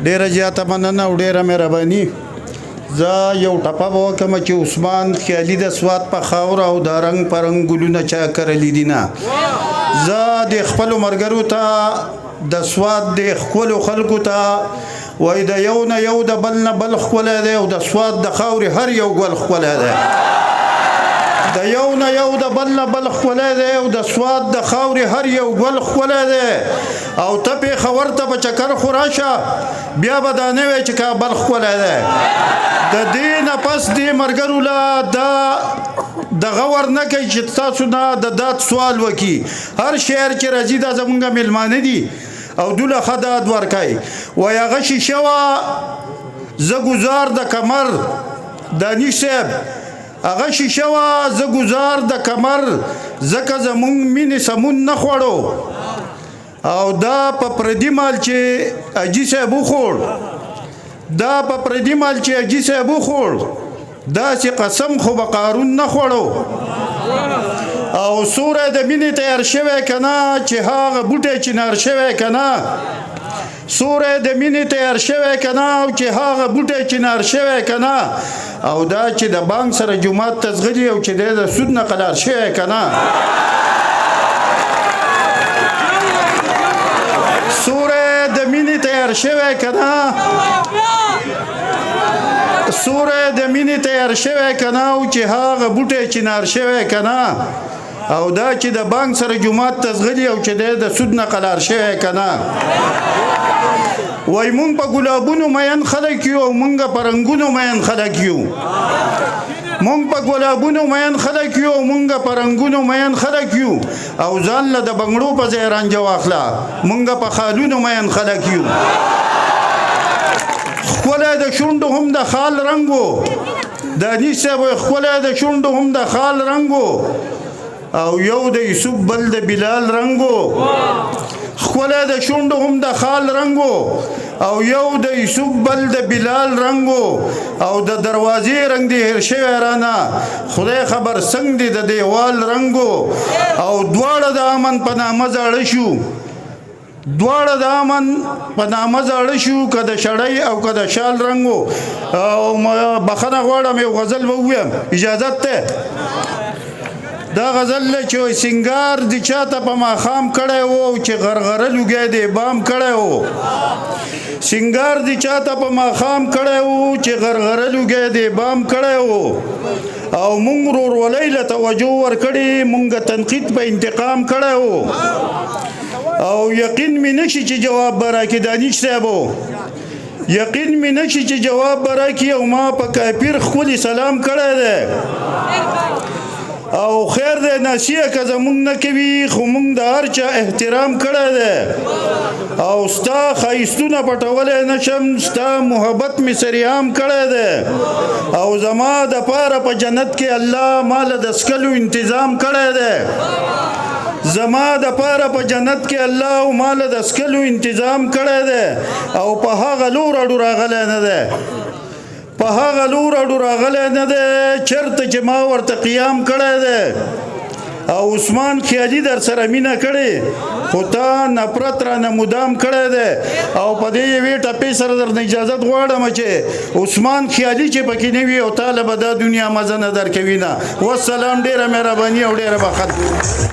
ډیره زیاته مننه او ډیره مهرباني. زه یو ټپه به وکړم چې عثمان خیالي د سوات په خاوره او د رنګ په رنګ ګلونه چا کرلي دي نه. زه د خپلو ملګرو ته د سوات د ښکلو خلکو ته وایي د یو نه یو د بل نه بل ښکلی دی او د سوات د خاورې هر یو ګل ښکلی دی. د یو نه یو د بل نه بل ښکلی دی او د سوات د خاورې هر یو ګل ښکلی دی. او ته پېښور ته په چکر خو راشه بیا به دا نه وی چې کابل ښکلی دی. د دې نه پس دې ملګرو له دا دغه ورنه کوي چې تاسو نه د داد سوال وکړي. هر شعر چې راځي دا زمونږ میلمانه دي او دوله ښه داد ورکوي. وایي هغه شیشه وه زه ګزار د کمر دانش صاحب هغه شیشه وه زه ګزار د کمر ځکه زمونږ مینې سمون نه خوړو او دا په پردي مال چې اجي صاحب وخوړ دا په پردي مال چې اجي صاحب وخوړ داسې قسم خو به قارون نه خوړو. او سوری د مینې تیار شوی که نه چې هغه بوټی چنار شوی که نه سوری د مینې تیار شوی که نه او چې هغه بوټی چنار شوی که نه او دا چې د بانک سره جومات ته ځغلي او چې دی د سود نه قلار شوی که نه سوری د مینې تیار شوی که نه سوری د مینې تیار شوی که نه او چې هغه بوټی چنار شوی که نه او دا چې د بانک سره جومات ته ځغلي او چې دی د سود نه قلار شوی که نه. وای مونږ په ګلابونو مین خلک یو او مونږ په رنګونو مین خلک یو. مونږ په ګلابونو مین خلک یو او مونږ په رنګونو مین خلک یو او ځان له د بنګړو په ځای رانجه واخله مونږ په خالونو مین خلک یو. ښکلی د شونډو هم د خال رنګو دانش صاحب وایي ښکلی د شونډو هم د خال رنګو او یو د یوسف بل د بلال رنګو. ښکلی د شونډو هم د خال رنګو او یو د یوسف بل د بلال رنګو او د دروازې رنګ دی هیر شوی رانه خدای خبر څنګ دی د دیوال رنګو او دواړه د امن په نامه زاړه شو دواړه د امن په نامه زاړه شو که د شړۍ او که د شال رنګو. او بخښنه غواړم یو غزل به ووایم اجازت دی. دا غزل دی چې سنگار د چاته په ماښام کړی و او چې غرغره لوګی دی بام کړی و. سنگار د چاته په ماښام کړی و چې غرغره لوګی دی بام کړی و او مونږ ورورولۍ له توجه ورکړې مونږ تنقید په انتقام کړی و او یقین مې نشي چې جواب به راکړي دانش صاحبو یقین مې نشي چې جواب به راکړي او ما په کافر ښکلي سلام کړی دی او خیر دی ناسیه که زمونږ نه کوي خو مونږ د هر چا احترام کړی دی او ستا ښایستونه پټولی نشم ستا محبت مې سریعام کړی دی او زما دپاره په جنت کې الله ماله د څکلو انتظام کړی دی زما دپاره په جنت کې الله ماله د څکلو انتظام کړی دی او په هغه لور اډو راغلی نه دی په هغه لور اډو راغلی نه دی چېرته چې ما ورته قیام کړی دی او عثمان خیالي در سره مینه کړې خو تا نفرت رانه مدام کړی دی او په دې یوې ټپې سره درنه اجازت غواړم چې عثمان خیالي چې پکې نه وي او تاله به دا دنیا مزه نه درکوي نه. والسلام ډېره مهرباني او ډېره بخښنه.